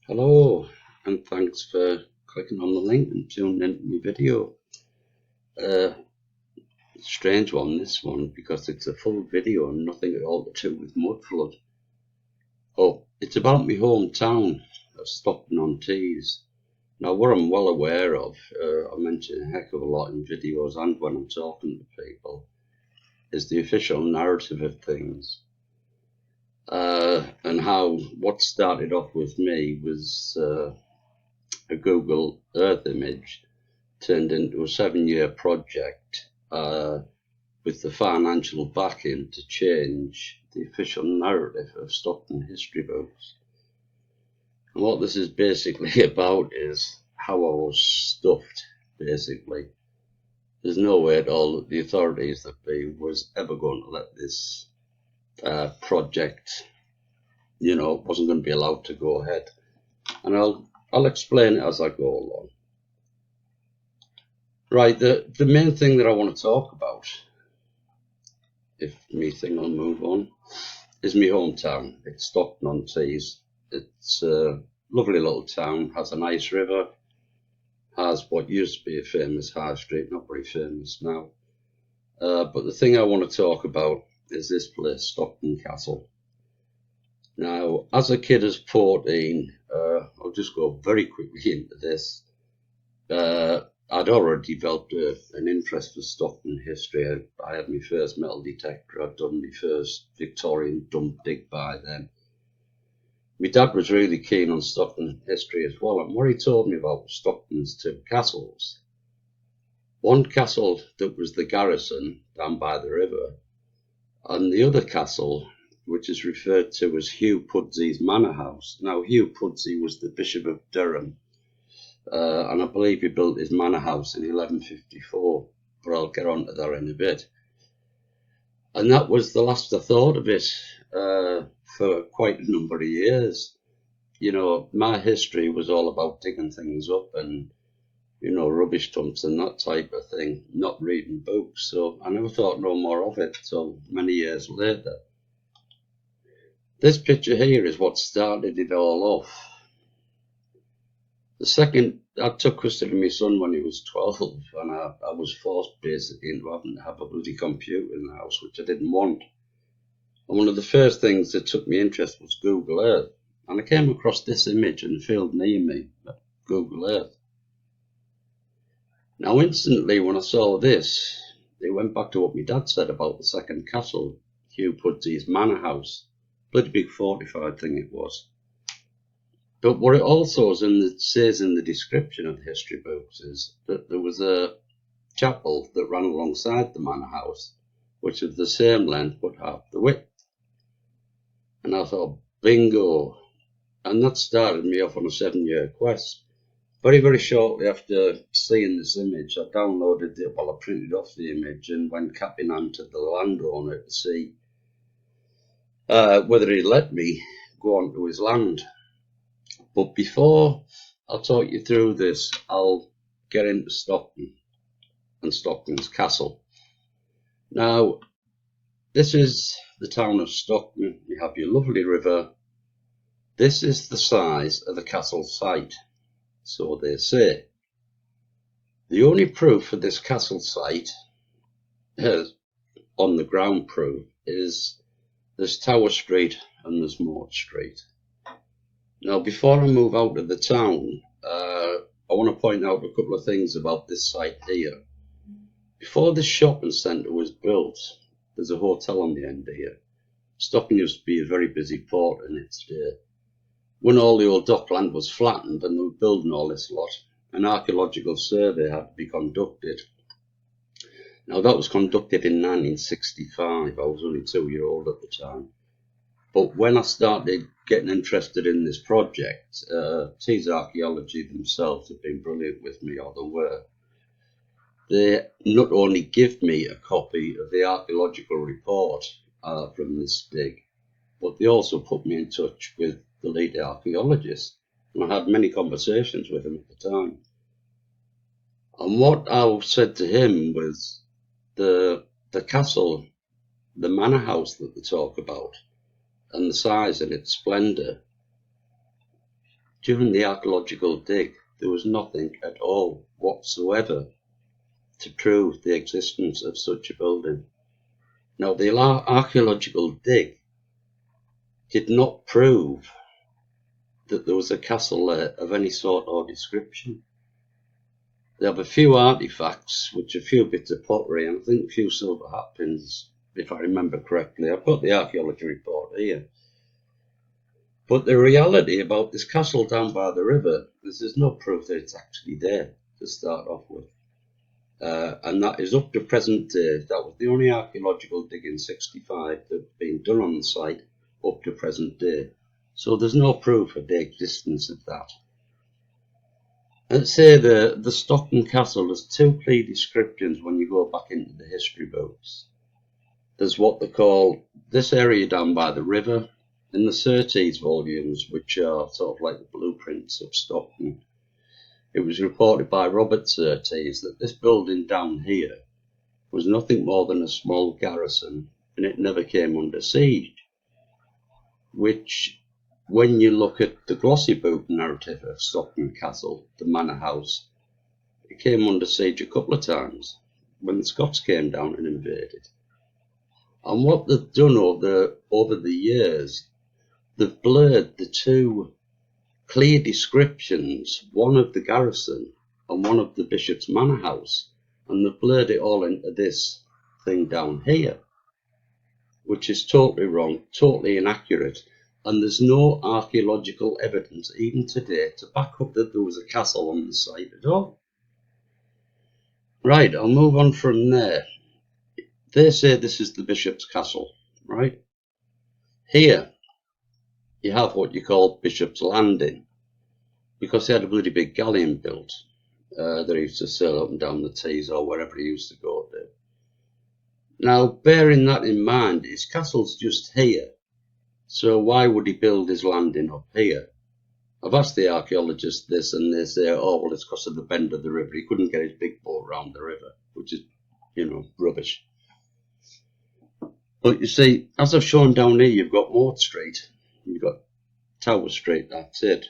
Hello, and thanks for clicking on the link and tuning into my video. Strange one, this one, because it's a full video and nothing at all to do with mudflood. Oh, it's about my hometown of Stockton-on-Tees. Now, what I'm well aware of, I mention a heck of a lot in videos and when I'm talking to people, is the official narrative of things. And how what started off with me was a Google Earth image turned into a 7-year project with the financial backing to change the official narrative of Stockton history books. And what this is basically about is how I was stuffed, basically. There's no way at all that the authorities that be was ever going to let this project, wasn't going to be allowed to go ahead. And I'll explain it as I go along. Right, the main thing that I want to talk about, if me thing will move on, is my hometown. It's Stockton-on-Tees. It's a lovely little town, has a nice river, has what used to be a famous high street, not very famous now. But the thing I want to talk about is this place, Stockton Castle. Now, as a kid of 14, I'll just go very quickly into this. I'd already developed an interest for Stockton history. I had my first metal detector. I'd done my first Victorian dump dig by then. My dad was really keen on Stockton history as well, and what he told me about was Stockton's two castles. One castle that was the garrison down by the river, and the other castle, which is referred to as Hugh Pudsey's manor house. Now, Hugh Pudsey was the Bishop of Durham, and I believe he built his manor house in 1154, but I'll get on to that in a bit. And that was the last I thought of it for quite a number of years. My history was all about digging things up and, rubbish dumps and that type of thing, not reading books. So I never thought no more of it until many years later. This picture here is what started it all off. The second, I took custody of my son when he was 12, and I was forced basically into having to have a bloody computer in the house, which I didn't want. And one of the first things that took me interest was Google Earth. And I came across this image in a field near me, Google Earth. Now, instantly, when I saw this, it went back to what my dad said about the second castle, Hugh Pudsey's manor house. Bloody big fortified thing it was. But what it also says in the description of the history books is that there was a chapel that ran alongside the manor house, which was the same length but half the width. And I thought, bingo. And that started me off on a 7-year quest. Very, very shortly after seeing this image, I downloaded it, I printed off the image and went cap in hand to the landowner to see whether he'd let me go onto his land. But before I'll talk you through this, I'll get into Stockton and Stockton's castle. Now, this is the town of Stockton. You have your lovely river. This is the size of the castle site, so they say. The only proof for this castle site, on the ground proof, is there's Tower Street and there's Moat Street. Now, before I move out of the town, I want to point out a couple of things about this site here. Before this shopping centre was built, there's a hotel on the end here. Stockton used to be a very busy port in its day. When all the old dockland was flattened and they were building all this lot, an archaeological survey had to be conducted. Now, that was conducted in 1965. I was only 2 years old at the time. But when I started getting interested in this project, Tees Archaeology themselves have been brilliant with me, or they were. They not only give me a copy of the archaeological report from this dig, but they also put me in touch with the lead archaeologist. And I had many conversations with him at the time. And what I said to him was the castle, the manor house that they talk about, and the size and its splendour during the archaeological dig, there was nothing at all whatsoever to prove the existence of such a building. Now, the archaeological dig did not prove that there was a castle there of any sort or description. They have a few artifacts, which are a few bits of pottery, and I think a few silver hat pins, if I remember correctly. I've got the archaeology report here. But the reality about this castle down by the river is there's no proof that it's actually there to start off with. And that is up to present day. That was the only archaeological dig in 65 that's been done on the site up to present day. So there's no proof of the existence of that. Let's say the Stockton Castle, there's two clear descriptions when you go back into the history books. There's what they call this area down by the river in the Surtees volumes, which are sort of like the blueprints of Stockton. It was reported by Robert Surtees that this building down here was nothing more than a small garrison, and it never came under siege, which, when you look at the glossy book narrative of Stockton Castle, the manor house, it came under siege a couple of times when the Scots came down and invaded. And what they've done over the years, they've blurred the two clear descriptions, one of the garrison and one of the bishop's manor house, and they've blurred it all into this thing down here, which is totally wrong, totally inaccurate. And there's no archaeological evidence, even today, to back up that there was a castle on the site at all. Right, I'll move on from there. They say this is the bishop's castle, right? Here, you have what you call Bishop's Landing, because they had a bloody big galleon built. They used to sail up and down the Tees or wherever he used to go to. Now, bearing that in mind, his castle's just here. So why would he build his landing up here? I've asked the archaeologists this, and they say, oh, well, it's because of the bend of the river. He couldn't get his big boat round the river, which is, rubbish. But you see, as I've shown down here, you've got Moat Street, you've got Tower Street, that's it.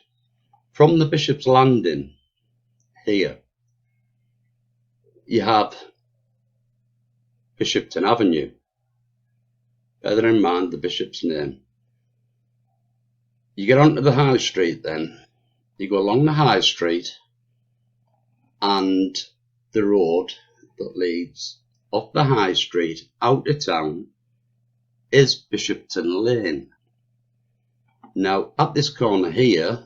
From the Bishop's Landing here, you have Bishopton Avenue. Bear in mind the bishop's name. You get onto the High Street then, you go along the High Street, and the road that leads off the High Street out of town is Bishopton Lane. Now at this corner here,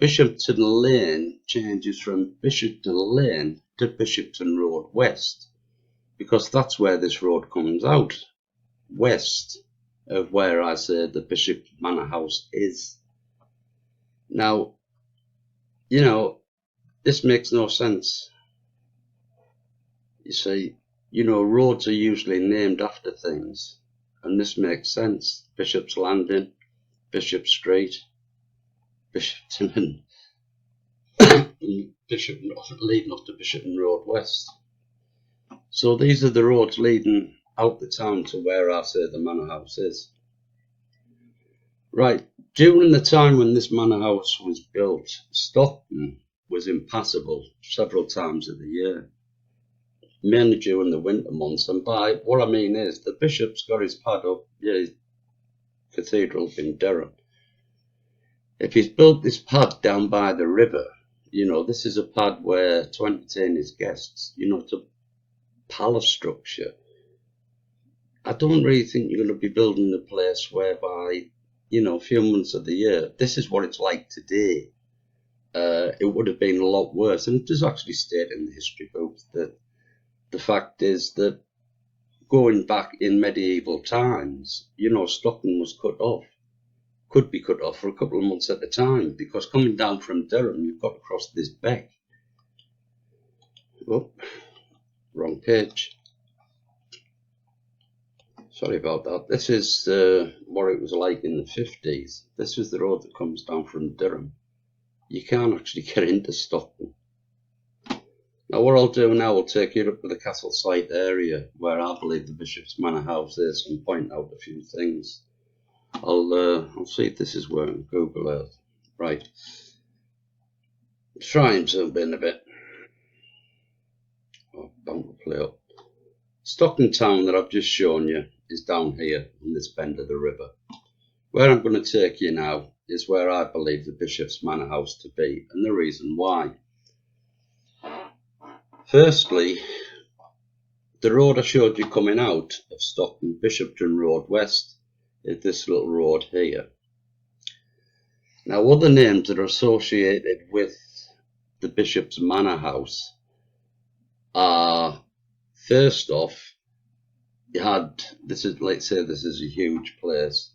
Bishopton Lane changes from Bishopton Lane to Bishopton Road West, because that's where this road comes out, west of where I say the Bishop Manor House is. Now, this makes no sense. You see, roads are usually named after things, and this makes sense. Bishop's Landing, Bishop Street, Bishopton, Bishop leading up to Bishopton Road West. So these are the roads leading out the town to where I say the manor house is. Right, during the time when this manor house was built, Stockton was impassable several times of the year, mainly during the winter months. And by what I mean is, the bishop's got his pad up, his cathedral in Durham. If he's built this pad down by the river, this is a pad where to entertain his guests, it's a palace structure. I don't really think you're going to be building a place whereby, a few months of the year, this is what it's like today. It would have been a lot worse. And it does actually state in the history books that the fact is that going back in medieval times, Stockton was could be cut off for a couple of months at a time, because coming down from Durham, you've got to cross this beck. Oh, wrong page. Sorry about that. This is what it was like in the 50s. This is the road that comes down from Durham. You can't actually get into Stockton. Now what I'll do now, I'll take you up to the castle site area where I believe the Bishop's Manor House is and point out a few things. I'll see if this is working. Google Earth. Right, try and zoom in a bit. Oh, bound to play up. Stockton town that I've just shown you is down here in this bend of the river. Where I'm going to take you now is where I believe the Bishop's Manor House to be, and the reason why. Firstly, the road I showed you coming out of Stockton, Bishopton Road West, is this little road here. Now, other names that are associated with the Bishop's Manor House are, first off, you had, this is, let's say this is a huge place.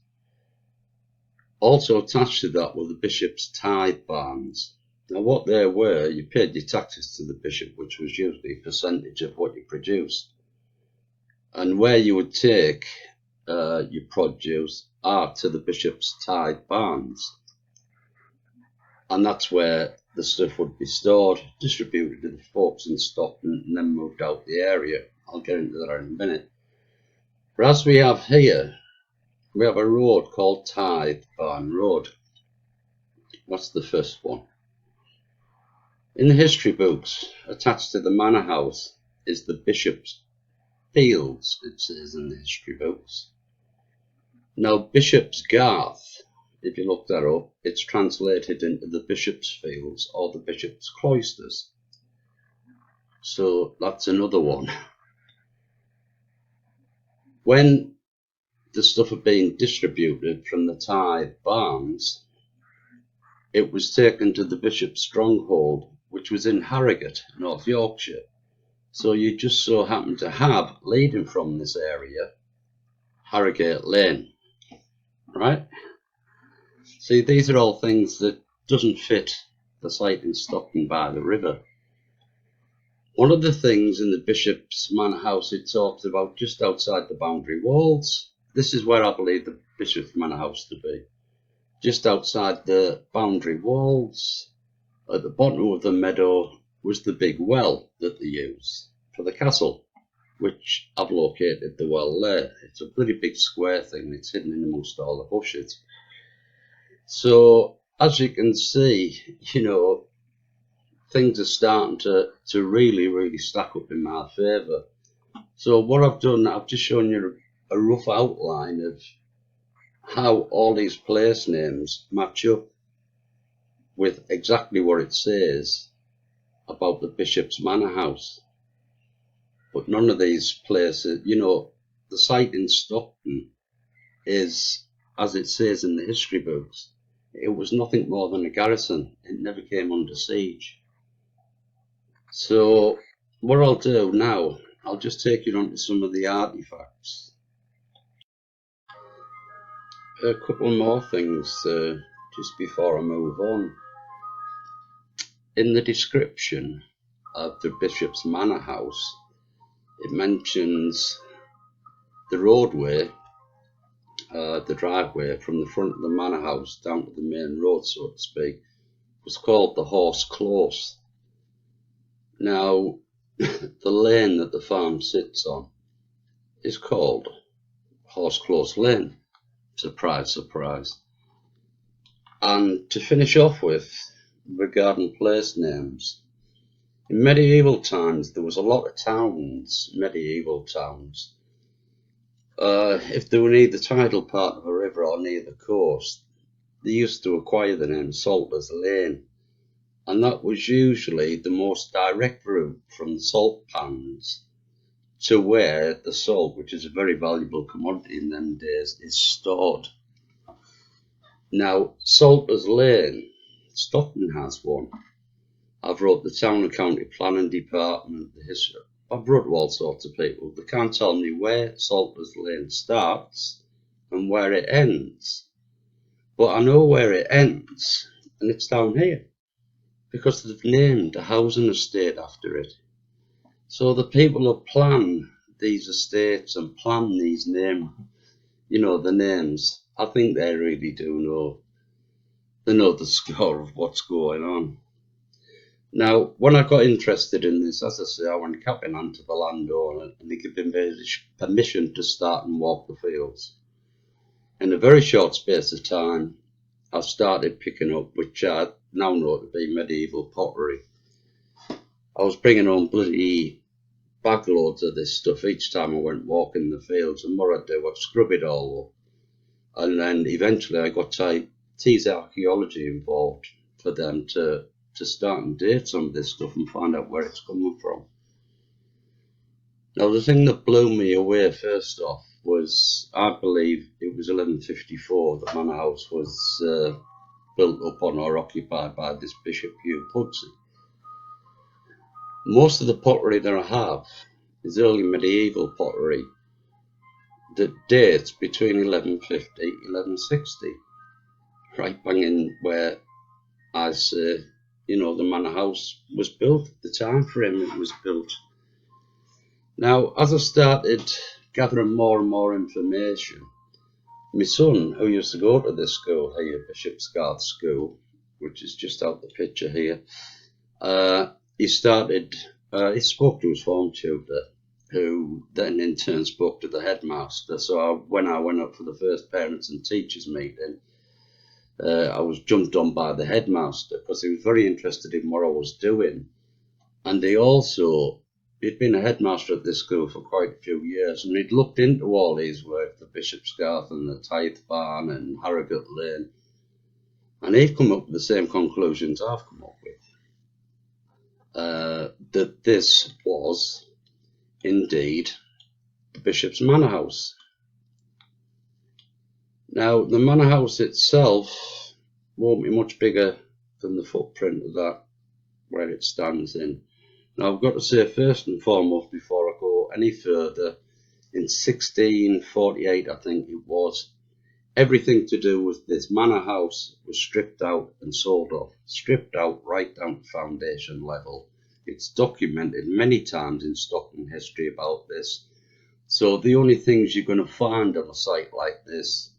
Also attached to that were the Bishop's tithe barns. Now what they were, you paid your taxes to the Bishop, which was usually a percentage of what you produced. And where you would take your produce are to the Bishop's tithe barns. And that's where the stuff would be stored, distributed to the folks in Stockton, and then moved out the area. I'll get into that in a minute. But as we have here, we have a road called Tithe Barn Road. That's the first one. In the history books, attached to the manor house is the Bishop's Fields, it says in the history books. Now, Bishop's Garth, if you look that up, it's translated into the Bishop's Fields or the Bishop's Cloisters. So that's another one. When the stuff had been distributed from the tithe barns, it was taken to the Bishop's stronghold, which was in Harrogate, North Yorkshire. So you just so happen to have, leading from this area, Harrogate Lane, right? See, these are all things that doesn't fit the site in Stockton by the river. One of the things in the Bishop's Manor House, it talks about just outside the boundary walls. This is where I believe the Bishop's Manor House to be. Just outside the boundary walls, at the bottom of the meadow, was the big well that they used for the castle, which I've located the well there. It's a pretty big square thing. It's hidden in amongst all the bushes. So, as you can see, you know, things are starting to really stack up in my favour. So what I've done, I've just shown you a rough outline of how all these place names match up with exactly what it says about the Bishop's Manor House. But none of these places, you know, the site in Stockton is, as it says in the history books, it was nothing more than a garrison. It never came under siege. So what I'll do now, I'll just take you on to some of the artifacts. A couple more things just before I move on. In the description of the Bishop's Manor House, it mentions the roadway, the driveway from the front of the manor house down to the main road, so to speak, was called the Horse Close. Now, the lane that the farm sits on is called Horse Close Lane. Surprise, surprise. And to finish off with, regarding place names, in medieval times there was a lot of towns, medieval towns. If they were near the tidal part of a river or near the coast, they used to acquire the name Salter's Lane. And that was usually the most direct route from the salt pans to where the salt, which is a very valuable commodity in them days, is stored. Now, Salter's Lane, Stockton has one. I've wrote the town and county planning department, the history. I've wrote to all sorts of people. They can't tell me where Salter's Lane starts and where it ends. But I know where it ends, and it's down here, because they've named a housing estate after it. So the people who plan these estates and plan these names, you know, the names, I think they really do know. They know the score of what's going on. Now, when I got interested in this, as I say, I went capping onto the landowner and he gave me permission to start and walk the fields. In a very short space of time, I started picking up, which I now know to be medieval pottery. I was bringing home bloody bag loads of this stuff each time I went walking the fields, and what I'd do, I'd scrub it all up, and then eventually I got T's Archaeology involved for them to start and date some of this stuff and find out where it's coming from. Now, the thing that blew me away first off was, I believe it was 1154, the manor house was built upon or occupied by this Bishop Hugh Pudsey. Most of the pottery that I have is early medieval pottery that dates between 1150 1160, right bang in where I say, you know, the manor house was built, the time frame it was built. Now, as I started gathering more and more information, my son, who used to go to this school here, Bishopsgarth School, which is just out the picture here, he spoke to his form tutor, who then in turn spoke to the headmaster. So when I went up for the first parents and teachers meeting, I was jumped on by the headmaster because he was very interested in what I was doing. And he'd been a headmaster at this school for quite a few years, and he'd looked into all these work, the Bishopsgarth and the Tithe Barn and Harrogate Lane, and he'd come up with the same conclusions I've come up with. That this was indeed the Bishop's Manor House. Now, the manor house itself won't be much bigger than the footprint of that where it stands in. Now, I've got to say first and foremost, before I go any further, in 1648, I think it was, everything to do with this manor house was stripped out and sold off, stripped out right down to foundation level. It's documented many times in Stockton history about this. So the only things you're going to find on a site like this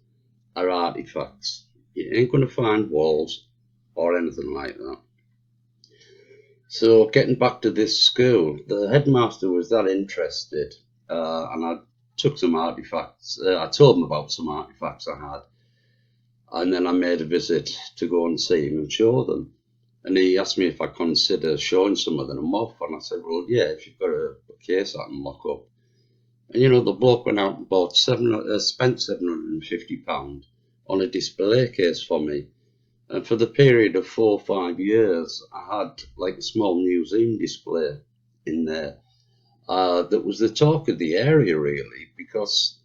are artifacts. You ain't going to find walls or anything like that. So getting back to this school, the headmaster was that interested, and I took some artifacts. I told him about some artifacts I had, and then I made a visit to go and see him and show them. And he asked me if I consider showing some of them off, and I said, well, yeah, if you've got a case I can lock up. And you know, the bloke went out and bought spent £750 on a display case for me. And for the period of 4 or 5 years, I had like a small museum display in there. That was the talk of the area, really, because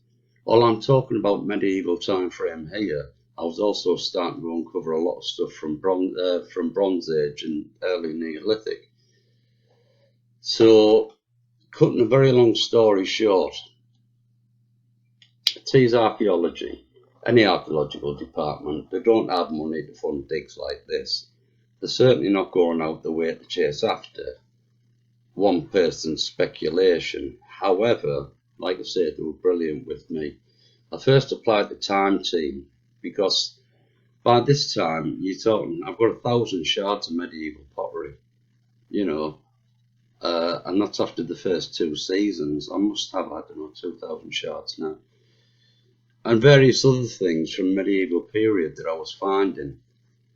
while I'm talking about medieval time frame here, I was also starting to uncover a lot of stuff from Bronze Age and early Neolithic. So, cutting a very long story short, T's Archaeology, any archaeological department, they don't have money to fund digs like this. They're certainly not going out the way to chase after one person's speculation. However, like I said, they were brilliant with me. I first applied the time team because by this time you're talking, I've got 1,000 shards of medieval pottery, you know, and that's after the first 2 seasons. I must have, I don't know, 2,000 shards now. And various other things from medieval period that I was finding.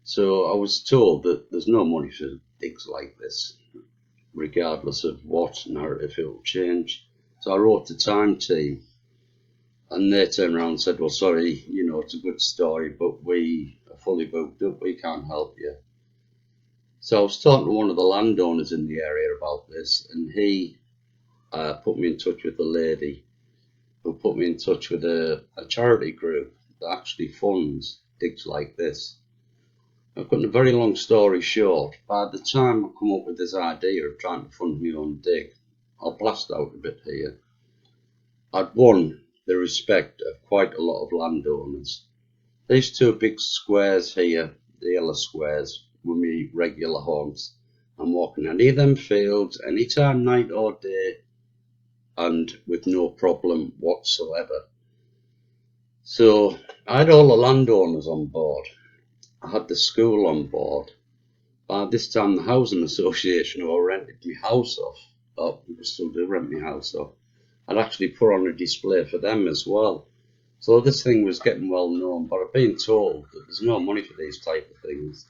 So I was told that there's no money for digs like this, regardless of what narrative it will change. So I wrote the time team, and they turned around and said, well, sorry, you know, it's a good story, but we are fully booked up, we can't help you. So I was talking to one of the landowners in the area about this, and he put me in touch with a lady who put me in touch with a charity group that actually funds digs like this. I've got a very long story short. By the time I come up with this idea of trying to fund my own dig, I'll blast out a bit here. I'd won the respect of quite a lot of landowners. These 2 big squares here, the yellow squares, were my regular haunts. I'm walking any of them fields, anytime, night or day, and with no problem whatsoever. So I had all the landowners on board. I had the school on board. By this time, the housing association who rented my house off, oh, we still do rent my house off, I'd actually put on a display for them as well. So this thing was getting well known, but I've been told that there's no money for these type of things.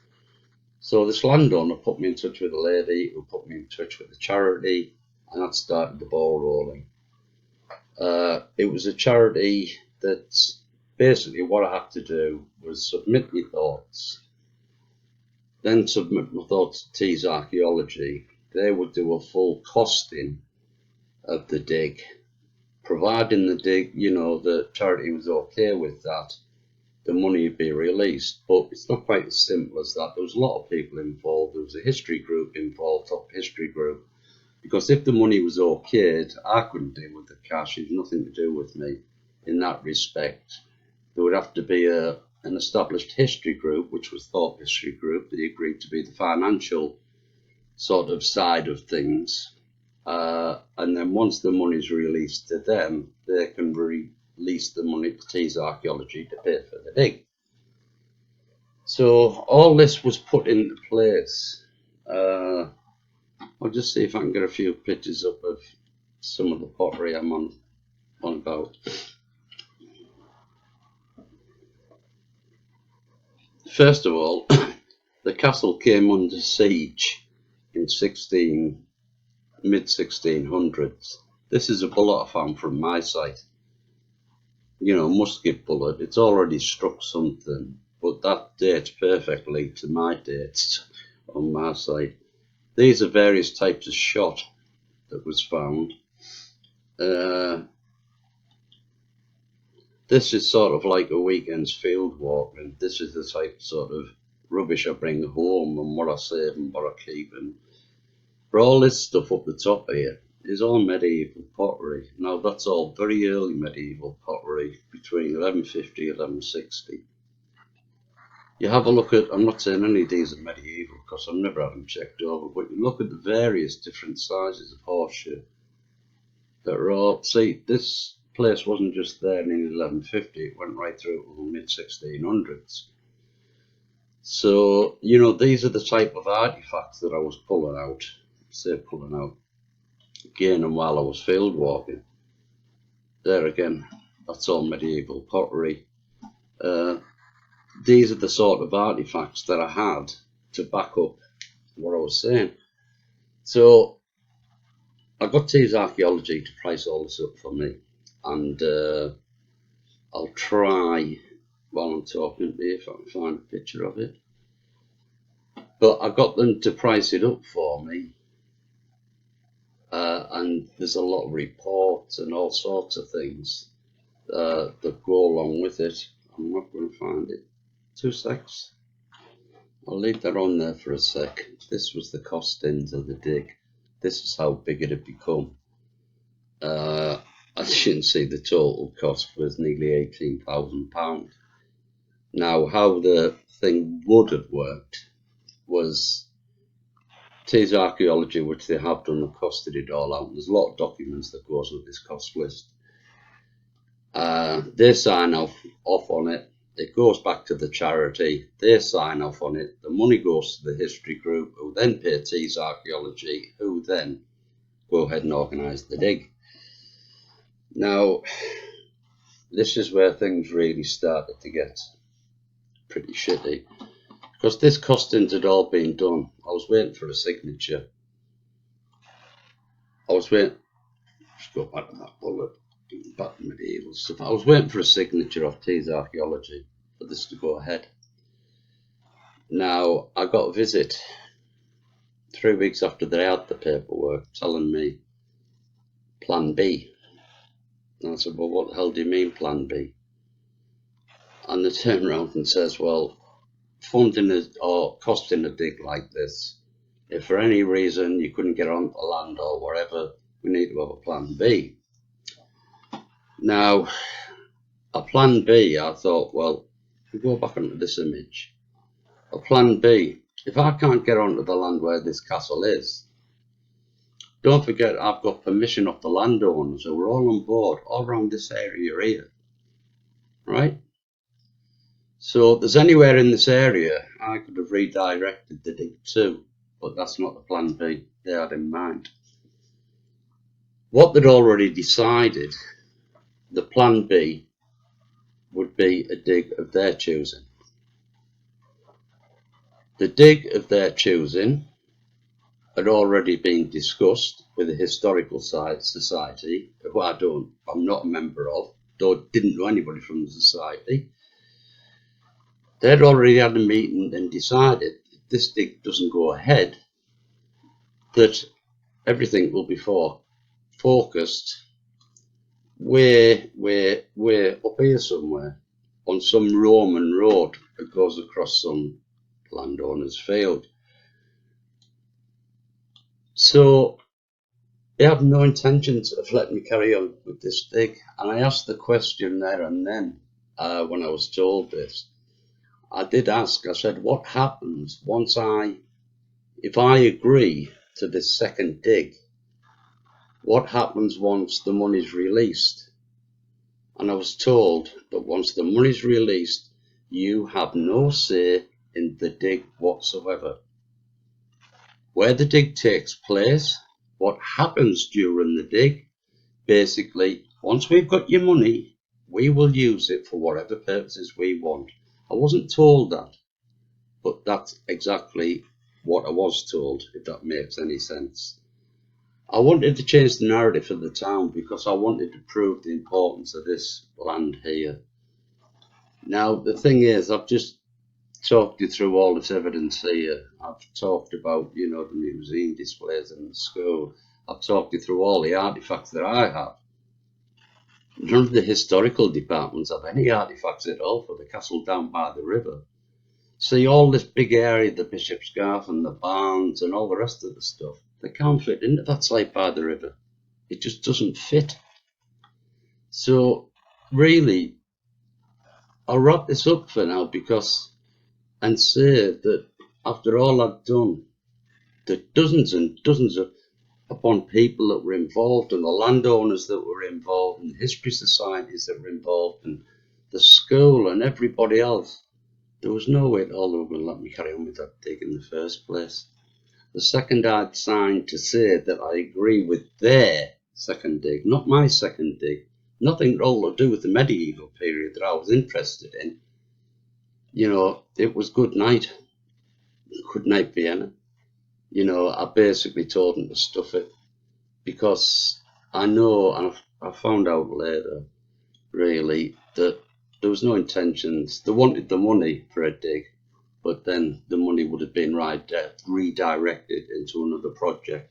So this landowner put me in touch with a lady who put me in touch with a charity, and that started the ball rolling. It was a charity that basically what I had to do was submit my thoughts, then submit my thoughts to Tees Archaeology. They would do a full costing of the dig, providing the dig, you know, the charity was okay with that, the money would be released. But it's not quite as simple as that. There was a lot of people involved. There was a history group involved, top history group, because if the money was okayed, I couldn't deal with the cash. It had nothing to do with me in that respect. There would have to be an established history group, which was Thought History Group. They agreed to be the financial sort of side of things. And then once the money is released to them, they can release the money to Tees Archaeology to pay for the dig. So all this was put into place. I'll just see if I can get a few pictures up of some of the pottery I'm on about. First of all, the castle came under siege in mid-1600s. This is a bullet I found from my site. You know, musket bullet. It's already struck something, but that dates perfectly to my dates on my site. These are various types of shot that was found. This is sort of like a weekend's field walk, and this is the type of sort of rubbish I bring home and what I save and what I keep. And for all this stuff up the top here is all medieval pottery. Now that's all very early medieval pottery between 1150 and 1160. You have a look at, I'm not saying any of these are medieval because I've never had them checked over, but you look at the various different sizes of horseshoe that are all, see, this place wasn't just there in 1150, it went right through to the mid-1600s. So, you know, these are the type of artifacts that I was pulling out again, and while I was field walking. There again, that's all medieval pottery. These are the sort of artifacts that I had to back up what I was saying. So I got Tees Archaeology to price all this up for me, and I'll try while I'm talking to you if I can find a picture of it. But I got them to price it up for me, and there's a lot of reports and all sorts of things that go along with it. I'm not going to find it. 2 secs. I'll leave that on there for a sec. This was the costings of the dig. This is how big it had become. As you can see, the total cost was nearly £18,000. Now, how the thing would have worked was Tees Archaeology, which they have done, have costed it all out. There's a lot of documents that goes with this cost list. They sign off on it. It goes back to the charity. They sign off on it. The money goes to the history group, who then pay Tees Archaeology, who then go ahead and organise the dig. Now, this is where things really started to get pretty shitty, because this costings had all been done. I was waiting for a signature. Let's go back to that bullet, back to medieval stuff. I was waiting for a signature of Tees Archaeology for this to go ahead. Now, I got a visit 3 weeks after they had the paperwork telling me Plan B. And I said, well, what the hell do you mean Plan B? And they turned around and says, well, funding or costing a dig like this, if for any reason you couldn't get on the land or whatever, we need to have a Plan B. Now, a Plan B, I thought, well, if we go back onto this image, a Plan B, if I can't get onto the land where this castle is, don't forget I've got permission of the landowners who are all on board all around this area here, right? So if there's anywhere in this area I could have redirected the dig to, but that's not the Plan B they had in mind. What they'd already decided, the Plan B would be a dig of their choosing. The dig of their choosing had already been discussed with the Historical Society, who I'm not a member of, though didn't know anybody from the society. They'd already had a meeting and decided if this dig doesn't go ahead, that everything will be focused way up here somewhere on some Roman road that goes across some landowner's field. So they have no intentions of letting me carry on with this dig. And I asked the question there and then, when I was told this. I did ask, I said, what happens if I agree to this second dig? What happens once the money's released? And I was told that once the money's released, you have no say in the dig whatsoever. Where the dig takes place, what happens during the dig, basically, once we've got your money, we will use it for whatever purposes we want. I wasn't told that, but that's exactly what I was told, if that makes any sense. I wanted to change the narrative of the town because I wanted to prove the importance of this land here. Now, the thing is, I've just talked you through all this evidence here. I've talked about, the museum displays in the school. I've talked you through all the artifacts that I have. None of the historical departments have any artifacts at all for the castle down by the river. See, all this big area, the Bishop's Garth and the barns and all the rest of the stuff, they can't fit into that site by the river. It just doesn't fit. So, really, I'll wrap this up for now and say that after all I've done, the dozens and dozens upon people that were involved, and the landowners that were involved, and the history societies that were involved, and the school and everybody else, there was no way at all they were going to let me carry on with that dig in the first place. The second I'd signed to say that I agree with their second dig, not my second dig, nothing at all to do with the medieval period that I was interested in, it was good night Vienna. I basically told them to stuff it because I know, and I found out later, really, that there was no intentions. They wanted the money for a dig, but then the money would have been redirected into another project.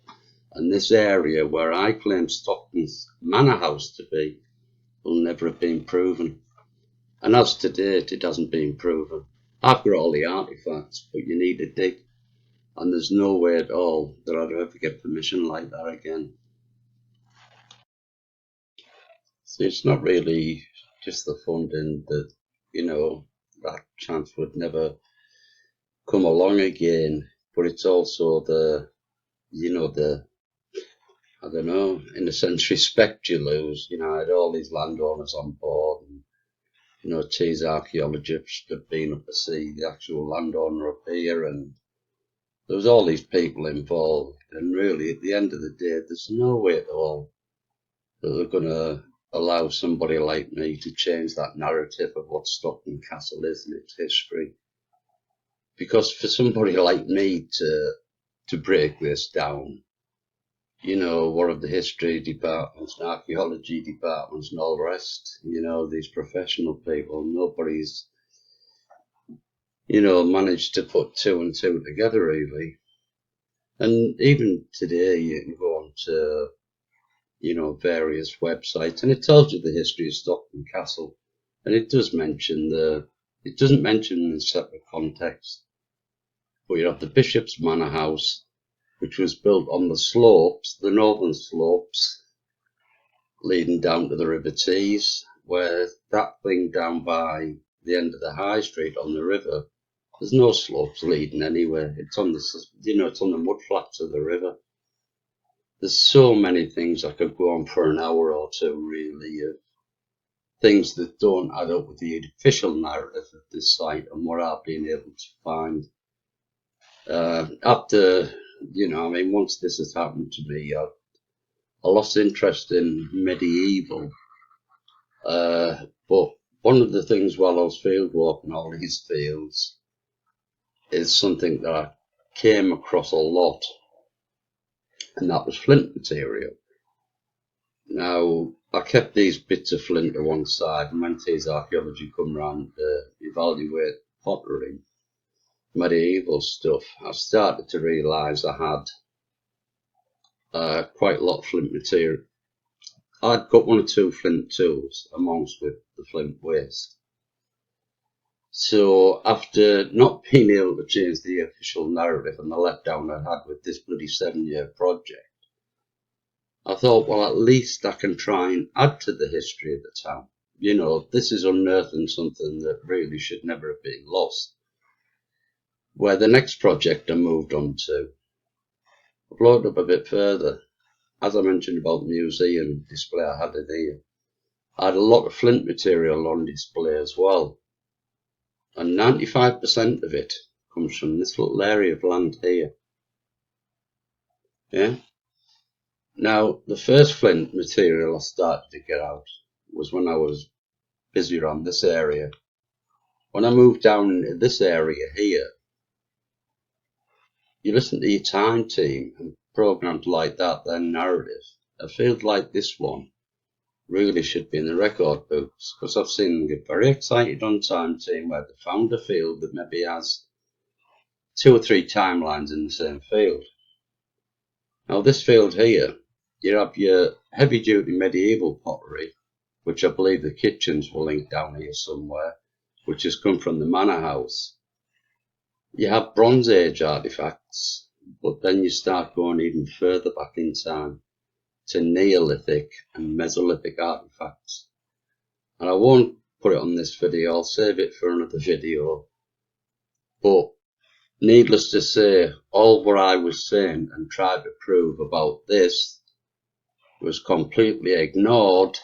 And this area where I claim Stockton's manor house to be will never have been proven. And as to date, it hasn't been proven. I've got all the artifacts, but you need a dig. And there's no way at all that I'd ever get permission like that again. So it's not really just the funding that, that chance would never come along again, but it's also I don't know, in a sense, respect you lose. I had all these landowners on board, and, T's archaeologists had been up to see the actual landowner up here, and there was all these people involved, and really, at the end of the day, there's no way at all that they're going to allow somebody like me to change that narrative of what Stockton Castle is and its history. Because for somebody like me to break this down, one of the history departments and archaeology departments and all the rest, these professional people, nobody's, managed to put two and two together really. And even today you can go on to, various websites and it tells you the history of Stockton Castle. And it does mention it doesn't mention in a separate context, but you have the Bishop's Manor House, which was built on the slopes, the northern slopes, leading down to the River Tees, where that thing down by the end of the High Street on the river, there's no slopes leading anywhere. It's on it's on the mud flats of the river. There's so many things I could go on for an hour or two, really, of things that don't add up with the official narrative of this site and what I've been able to find. After, once this has happened to me, I lost interest in medieval, but one of the things while I was field walking all these fields is something that I came across a lot, and that was flint material. Now, I kept these bits of flint to one side, and when these archaeology come round to evaluate pottery, medieval stuff, I started to realise I had quite a lot of flint material. I'd got one or two flint tools amongst with the flint waste. So after not being able to change the official narrative and the letdown I had with this bloody 7-year project, I thought, well, at least I can try and add to the history of the town. You know, this is unearthing something that really should never have been lost. Where the next project I moved on to, I've loaded up a bit further. As I mentioned about the museum display I had in here, I had a lot of flint material on display as well. And 95% of it comes from this little area of land here. Yeah. Now, the first flint material I started to get out was when I was busy around this area. When I moved down into this area here, you listen to your time team and programs like that, their narrative. A field like this one really should be in the record books, because I've seen them get very excited on time team where they found a field that maybe has 2 or 3 timelines in the same field. Now, this field here, you have your heavy duty medieval pottery, which I believe the kitchens will link down here somewhere, which has come from the manor house. You have Bronze Age artifacts, but then you start going even further back in time to Neolithic and Mesolithic artifacts. And I won't put it on this video, I'll save it for another video. But needless to say, all what I was saying and tried to prove about this was completely ignored,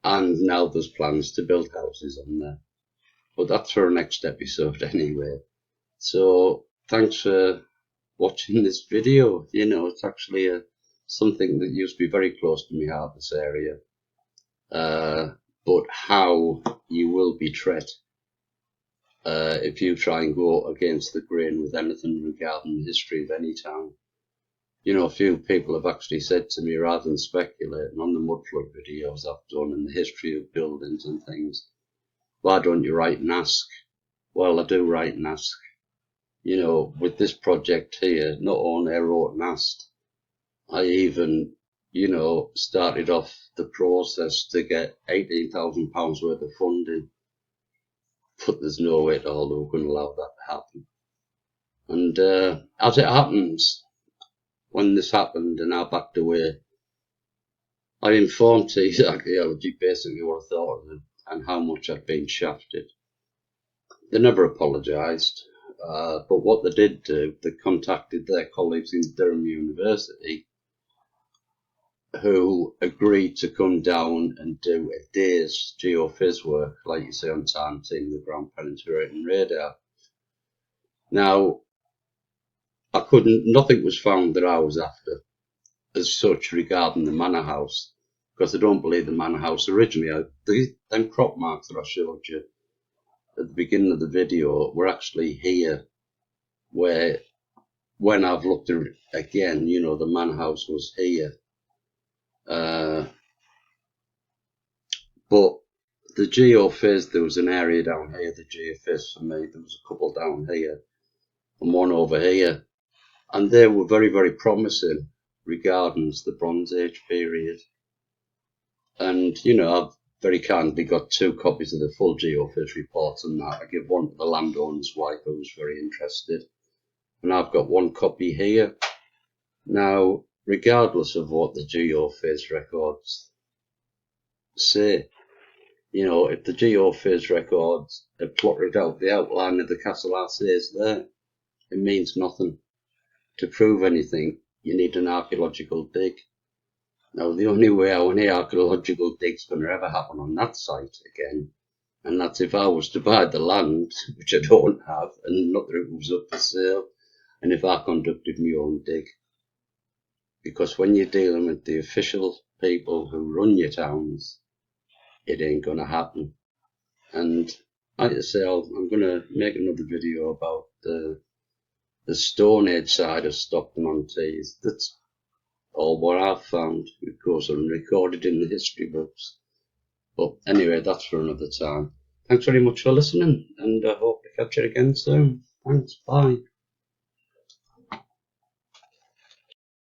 and now there's plans to build houses on there. But that's for our next episode anyway. So thanks for watching this video. You know, it's actually something that used to be very close to my heart, this area. But how you will be tread if you try and go against the grain with anything regarding the history of any town. You know, a few people have actually said to me, rather than speculating on the mudflood videos I've done and the history of buildings and things, why don't you write and ask? Well, I do write and ask. You know, with this project here, not only I wrote and asked, I even, you know, started off the process to get £18,000 worth of funding. But there's no way at all that we're going to allow that to happen. And as it happens, when this happened and I backed away, I informed Tees Archaeology basically what I thought of them and how much I'd been shafted. They never apologised, but what they did do, they contacted their colleagues in Durham University, who agreed to come down and do a day's geophys work, like you see on time team, the ground penetrating radar. Now, nothing was found that I was after as such regarding the manor house, because I don't believe the manor house originally, them crop marks that I showed you at the beginning of the video were actually here, where when I've looked at it again, you know, the manor house was here. But the geophys, there was an area down here, the geophys for me, there was a couple down here and one over here, and they were very, very promising regarding the Bronze Age period. And, you know, I've very kindly got 2 copies of the full geophys reports and that. I give one to the landowner's wife who was very interested, and I've got 1 copy here. Now, regardless of what the geophys records say, you know, if the geophys records have plotted out the outline of the castle Arcaeus there, it means nothing. To prove anything, you need an archaeological dig. Now, the only way any archaeological dig's going to ever happen on that site again, and that's if I was to buy the land, which I don't have, and not that it was up for sale, and if I conducted my own dig. Because when you're dealing with the official people who run your towns, it ain't going to happen. And like I say, I'm going to make another video about the Stone Age side of Stockton-on-Tees. That's all what I've found. Of course, recorded in the history books. But anyway, that's for another time. Thanks very much for listening, and I hope to catch you again soon. Thanks, bye.